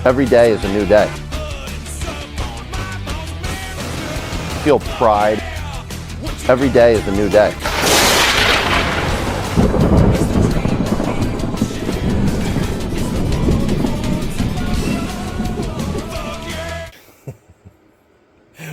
Every day is a new day. Feel pride. Every day is a new day.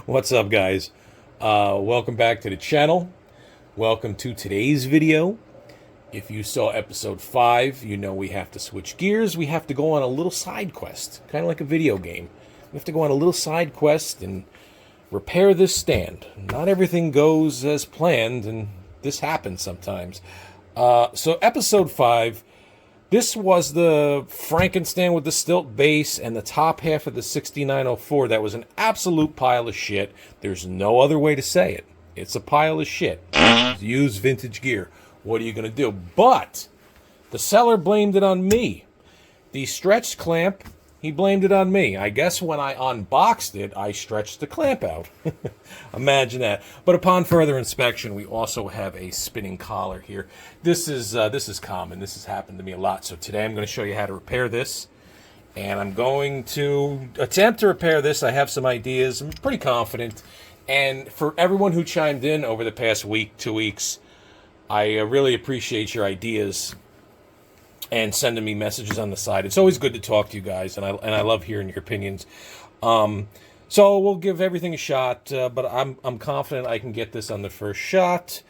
What's up, guys? Welcome back to the channel. Welcome to today's video. If you saw episode 5, you know we have to switch gears. We have to go on a little side quest, kind of like a video game. We have to go on a little side quest and repair this stand. Not everything goes as planned, and this happens sometimes. So episode 5, this was the Frankenstein with the stilt base and the top half of the 6904. That was an absolute pile of shit. There's no other way to say it. It's a pile of shit. Use vintage gear. What are you going to do? But the seller blamed it on me. The stretched clamp, he blamed it on me. I guess when I unboxed it, I stretched the clamp out. Imagine that. But upon further inspection, we also have a spinning collar here. This is common. This has happened to me a lot. So today I'm going to show you how to repair this. And I'm going to attempt to repair this. I have some ideas. I'm pretty confident. And for everyone who chimed in over the past week, 2 weeks, I really appreciate your ideas and sending me messages on the side. It's always good to talk to you guys, and I love hearing your opinions. So we'll give everything a shot, but I'm confident I can get this on the first shot.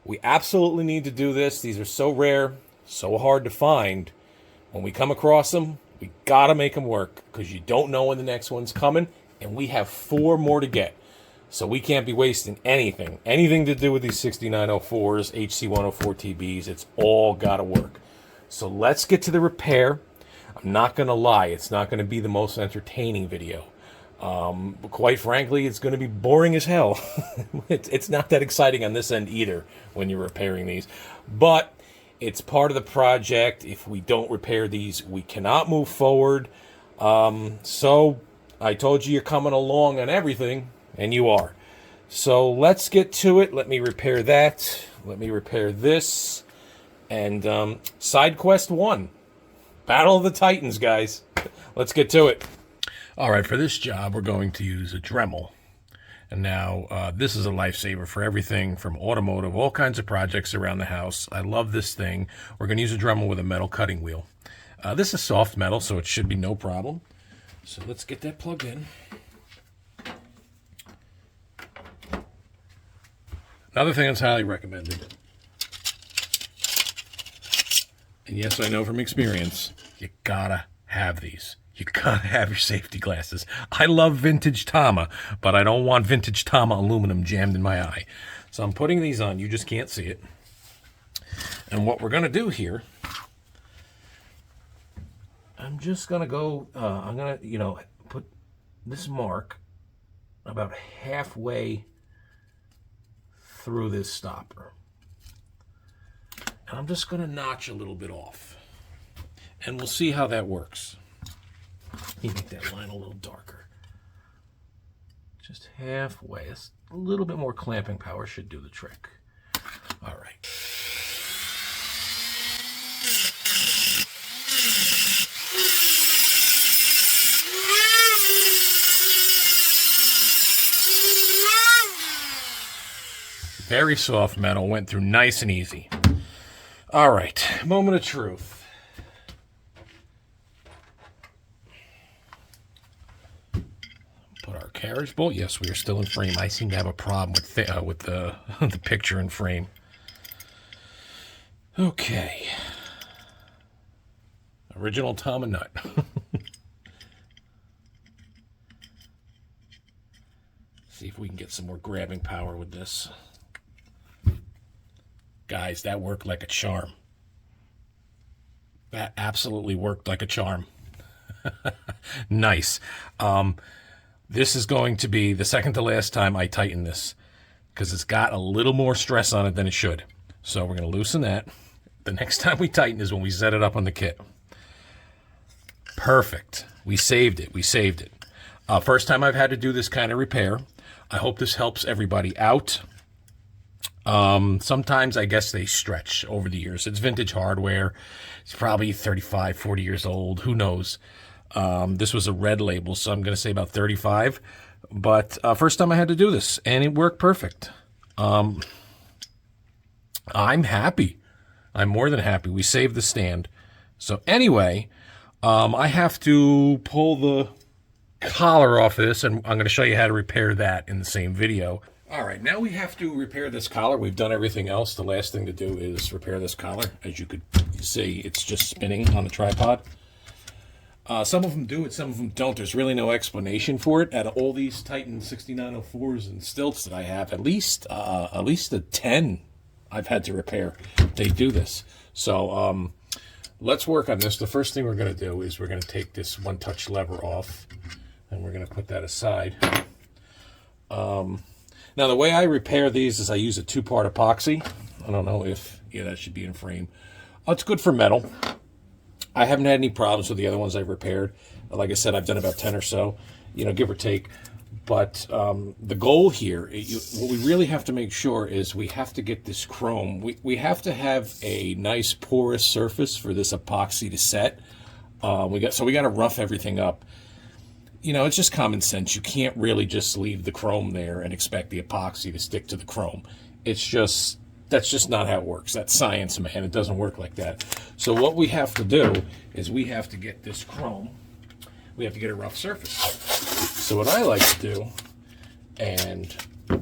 We absolutely need to do this. These are so rare, so hard to find. When we come across them, we gotta make them work, because you don't know when the next one's coming, and we have 4 more to get. So we can't be wasting anything to do with these 6904s, HC104TBs. It's all got to work. So let's get to the repair. I'm not going to lie. It's not going to be the most entertaining video. But quite frankly, it's going to be boring as hell. It's not that exciting on this end either when you're repairing these. But it's part of the project. If we don't repair these, we cannot move forward. So I told you you're coming along on everything. And you are. So let's get to it. Let me repair that. Let me repair this. And side quest 1. Battle of the Titans, guys. Let's get to it. All right, for this job, we're going to use a Dremel. And now, this is a lifesaver for everything from automotive, all kinds of projects around the house. I love this thing. We're going to use a Dremel with a metal cutting wheel. This is soft metal, so it should be no problem. So let's get that plugged in. Another thing that's highly recommended, and yes, I know from experience, you gotta have these. You gotta have your safety glasses. I love vintage TAMA, but I don't want vintage TAMA aluminum jammed in my eye. So I'm putting these on. You just can't see it. And what we're gonna do here, I'm just gonna go, I'm gonna, put this mark about halfway through this stopper. And I'm just going to notch a little bit off. And we'll see how that works. Let me make that line a little darker. Just halfway. A little bit more clamping power should do the trick. All right. Very soft metal, went through nice and easy. All right, moment of truth. Put our carriage bolt. Yes, we are still in frame. I seem to have a problem with the the picture in frame. Okay. Original TAMA nut. See if we can get some more grabbing power with this. Guys, that worked like a charm. That absolutely worked like a charm. Nice. This is going to be the second to last time I tighten this, because it's got a little more stress on it than it should. So we're going to loosen that. The next time we tighten is when we set it up on the kit. Perfect. We saved it. We saved it. First time I've had to do this kind of repair. I hope this helps everybody out. Sometimes I guess they stretch over the years. It's vintage hardware. It's probably 35, 40 years old. Who knows? This was a red label, so I'm going to say about 35. But first time I had to do this, and it worked perfect. I'm happy. I'm more than happy. We saved the stand. So anyway, I have to pull the collar off of this, and I'm going to show you how to repair that in the same video. All right, now we have to repair this collar. We've done everything else. The last thing to do is repair this collar. As you could see, it's just spinning on the tripod. Some of them do it, some of them don't. There's really no explanation for it. Out of all these Titan 6904s and stilts that I have, at least the 10 I've had to repair. They do this. So let's work on this. The first thing we're going to do is we're going to take this one-touch lever off, and we're going to put that aside. Now, the way I repair these is I use a 2-part epoxy. I don't know if, yeah, that should be in frame. It's good for metal. I haven't had any problems with the other ones I've repaired. Like I said, I've done about 10 or so, you know, give or take. But the goal here, what we really have to make sure is we have to get this chrome. We have to have a nice porous surface for this epoxy to set. We got to rough everything up. You know, it's just common sense. You can't really just leave the chrome there and expect the epoxy to stick to the chrome. It's just, that's just not how it works. That's science, man. It doesn't work like that. So what we have to do is we have to get this chrome, we have to get a rough surface. So what I like to do, and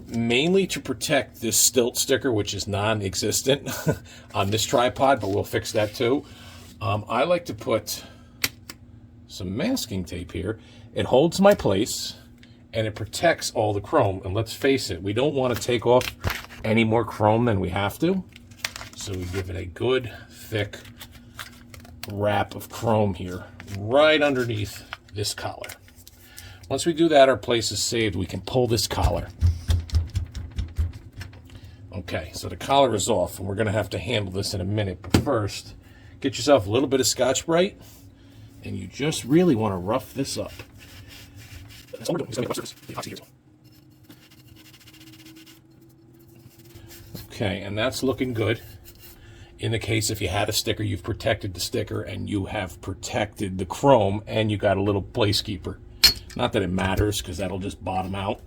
mainly to protect this stilt sticker, which is non-existent on this tripod, but we'll fix that too, I like to put some masking tape here. It holds my place, and it protects all the chrome. And let's face it, we don't want to take off any more chrome than we have to. So we give it a good, thick wrap of chrome here, right underneath this collar. Once we do that, our place is saved. We can pull this collar. Okay, so the collar is off, and we're going to have to handle this in a minute. But first, get yourself a little bit of Scotch-Brite, and you just really want to rough this up. That's all we're doing. Okay, and that's looking good. In the case if you had a sticker, you've protected the sticker, and you have protected the chrome, and you got a little place keeper. Not that it matters, because that'll just bottom out.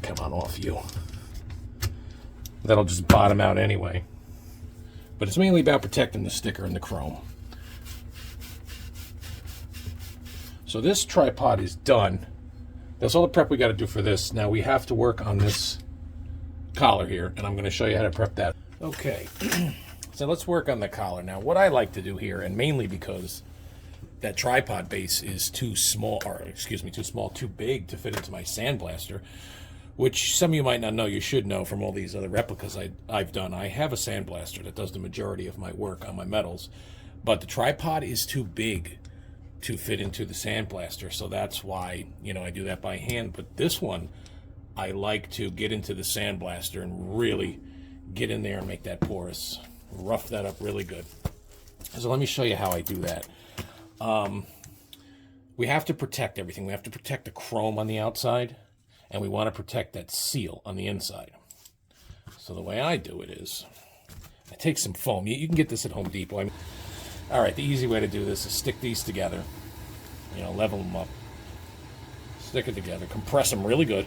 Come on off, you. That'll just bottom out anyway. But it's mainly about protecting the sticker and the chrome. So this tripod is done. That's all the prep we got to do for this. Now we have to work on this collar here, and I'm going to show you how to prep that. Okay, so let's work on the collar. Now what I like to do here, and mainly because that tripod base is too small, or excuse me, too big to fit into my Sandblaster, which some of you might not know. You should know from all these other replicas I've done. I have a Sandblaster that does the majority of my work on my metals, but the tripod is too big to fit into the Sandblaster, so that's why, you know, I do that by hand. But this one, I like to get into the Sandblaster and really get in there and make that porous, rough that up really good. So let me show you how I do that. We have to protect everything. We have to protect the chrome on the outside, and we want to protect that seal on the inside. So the way I do it is I take some foam. You can get this at Home Depot. All right, the easy way to do this is stick these together, you know, level them up, stick it together, compress them really good,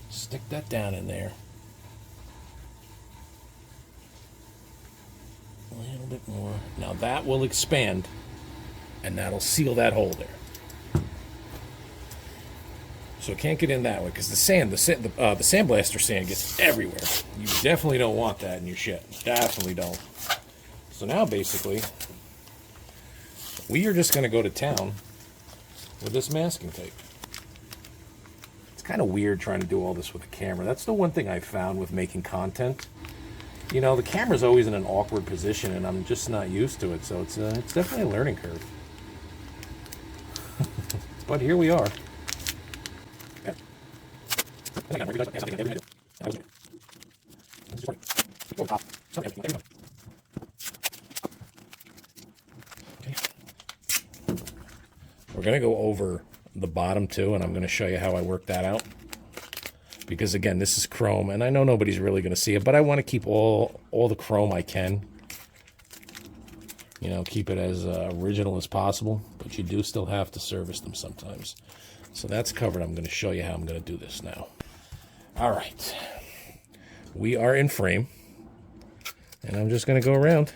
stick that down in there, a little bit more. Now that will expand, and that'll seal that hole there. So it can't get in that way, because the Sandblaster sand gets everywhere. You definitely don't want that in your shit. Definitely don't. So now basically, we are just going to go to town with this masking tape. It's kind of weird trying to do all this with a camera. That's the one thing I've found with making content. You know, the camera's always in an awkward position, and I'm just not used to it. So it's definitely a learning curve. But here we are. We're going to go over the bottom too, and I'm going to show you how I work that out. because again, this is chrome, and I know nobody's really going to see it, but I want to keep all the chrome I can. You know, keep it as original as possible, but you do still have to service them sometimes. So that's covered. I'm going to show you how I'm going to do this now. All right. We are in frame, and I'm just going to go around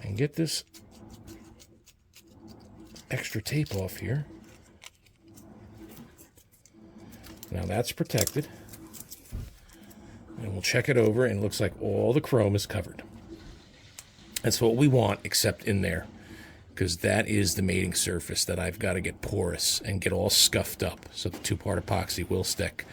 and get this extra tape off here. Now that's protected. And we'll check it over, and it looks like all the chrome is covered. That's what we want, except in there, because that is the mating surface that I've got to get porous and get all scuffed up so the two-part epoxy will stick.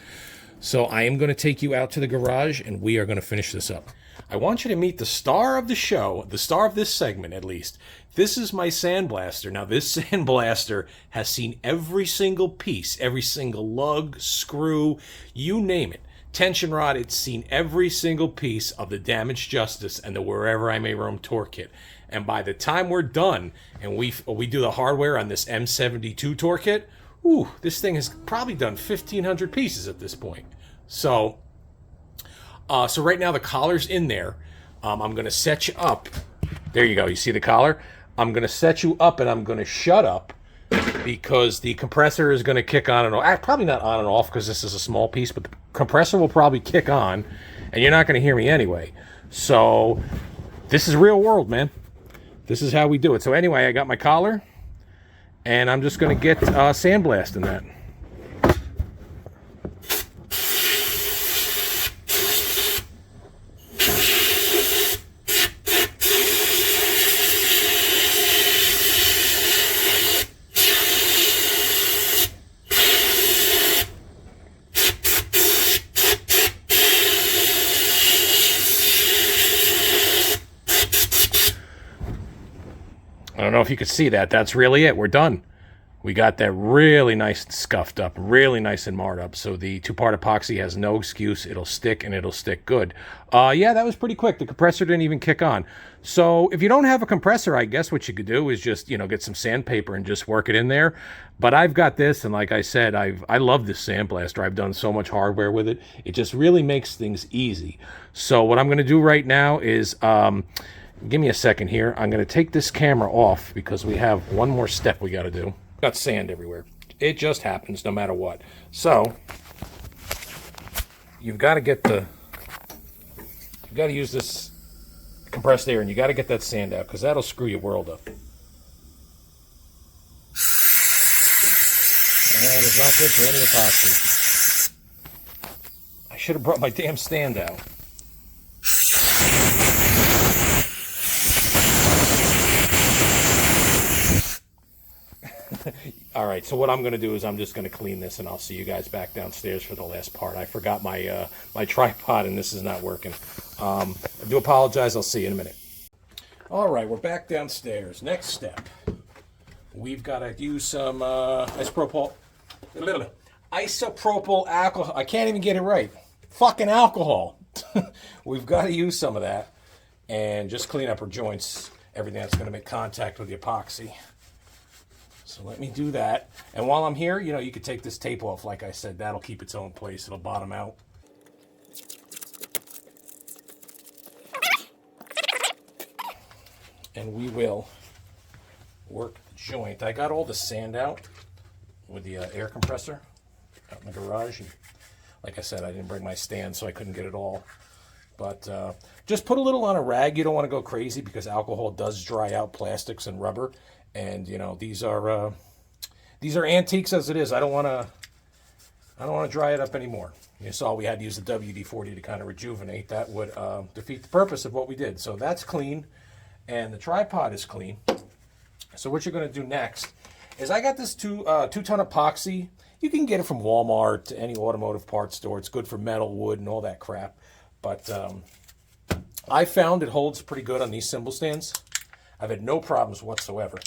So I am going to take you out to the garage, and we are going to finish this up. I want you to meet the star of the show, the star of this segment at least. This is my sandblaster. Now this sandblaster has seen every single piece, every single lug, screw, you name it. Tension rod, it's seen every single piece of the Damaged Justice and the Wherever I May Roam tour kit. And by the time we're done and we do the hardware on this M72 tour kit, ooh, this thing has probably done 1,500 pieces at this point. So right now the collar's in there. I'm going to set you up. There you go. You see the collar? I'm going to set you up, and I'm going to shut up because the compressor is going to kick on and off. Probably not on and off because this is a small piece, but the compressor will probably kick on, and you're not going to hear me anyway. So this is real world, man. This is how we do it. So anyway, I got my collar, and I'm just going to get sandblasting that. I don't know if you could see that. That's really it. We're done. We got that really nice and scuffed up, really nice and marred up. So the two-part epoxy has no excuse. It'll stick, and it'll stick good. Yeah, that was pretty quick. The compressor didn't even kick on. So if you don't have a compressor, I guess what you could do is just, you know, get some sandpaper and just work it in there. But I've got this, and like I said, I love this sandblaster. I've done so much hardware with it. It just really makes things easy. So what I'm going to do right now is... give me a second here. I'm going to take this camera off because we have one more step we got to do. Got sand everywhere. It just happens no matter what. So, you've got to use this compressed air, and you got to get that sand out because that'll screw your world up. And that is not good for any epoxy. I should have brought my damn stand out. All right, so what I'm going to do is I'm just going to clean this, and I'll see you guys back downstairs for the last part. I forgot my my tripod, and this is not working. I do apologize. I'll see you in a minute. All right, we're back downstairs. Next step, we've got to use some isopropyl alcohol. I can't even get it right. Fucking alcohol. We've got to use some of that and just clean up our joints, everything that's going to make contact with the epoxy. So let me do that. And while I'm here, you know, you could take this tape off. Like I said, that'll keep its own place. It'll bottom out. And we will work the joint. I got all the sand out with the air compressor out in the garage. And like I said, I didn't bring my stand, so I couldn't get it all. But just put a little on a rag. You don't want to go crazy because alcohol does dry out plastics and rubber. And you know, these are antiques as it is. I don't want to dry it up anymore. You saw we had to use the WD-40 to kind of rejuvenate. That would defeat the purpose of what we did. So that's clean, and the tripod is clean. So what you're going to do next is I got this two-ton epoxy. You can get it from Walmart, any automotive parts store. It's good for metal, wood, and all that crap. But I found it holds pretty good on these cymbal stands. I've had no problems whatsoever.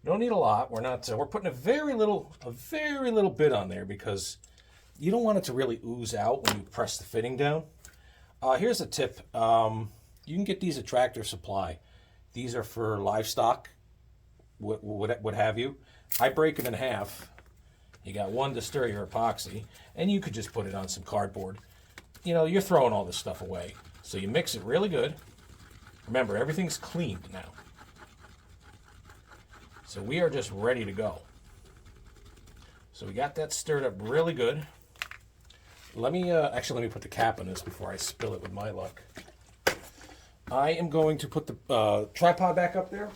You don't need a lot. We're putting a very little bit on there because you don't want it to really ooze out when you press the fitting down. Here's a tip. You can get these at Tractor Supply. These are for livestock, what have you. I break them in half. You got one to stir your epoxy, and you could just put it on some cardboard. You know, you're throwing all this stuff away. So you mix it really good. Remember, everything's cleaned now. So we are just ready to go. So we got that stirred up really good. Let me put the cap on this before I spill it with my luck. I am going to put the tripod back up there.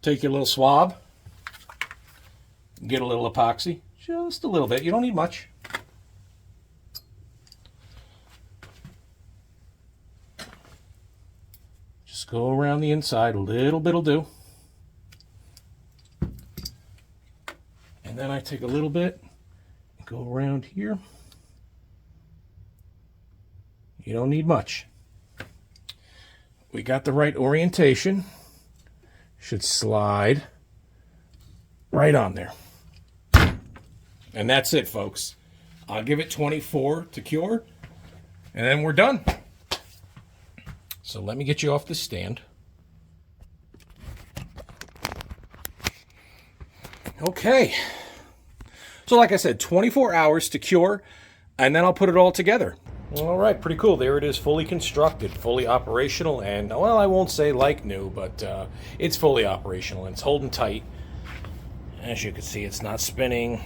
Take your little swab. Get a little epoxy. Just a little bit. You don't need much. Just go around the inside. A little bit'll do. And then I take a little bit and go around here. You don't need much. We got the right orientation. Should slide right on there. And that's it, folks. I'll give it 24 to cure, and then we're done. So let me get you off the stand. Okay. So like I said, 24 hours to cure, and then I'll put it all together. All right, pretty cool. There it is, fully constructed, fully operational, and, well, I won't say like new, but it's fully operational, and it's holding tight. As you can see, it's not spinning.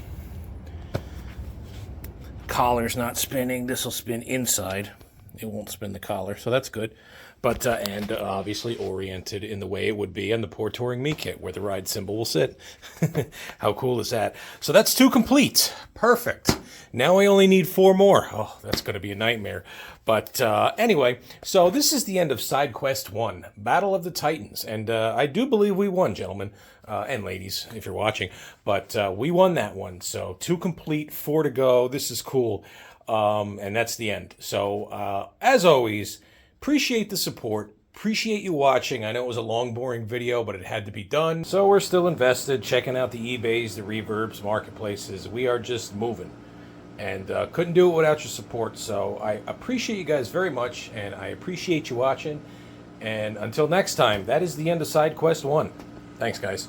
Collar's not spinning. This will spin inside. It won't spin the collar, so that's good. But, and obviously oriented in the way it would be on the Poor Touring Me kit, where the ride symbol will sit. How cool is that? So that's 2 complete. Perfect. Now I only need 4 more. Oh, that's going to be a nightmare. But anyway, so this is the end of Side Quest 1, Battle of the Titans. And I do believe we won, gentlemen. And ladies, if you're watching. But we won that one. So 2 complete, 4 to go. This is cool. And that's the end. So as always, appreciate the support. Appreciate you watching. I know it was a long, boring video, but it had to be done. So we're still invested, checking out the eBays, the Reverbs, marketplaces. We are just moving. And couldn't do it without your support. So I appreciate you guys very much, and I appreciate you watching. And until next time, that is the end of Side Quest 1. Thanks, guys.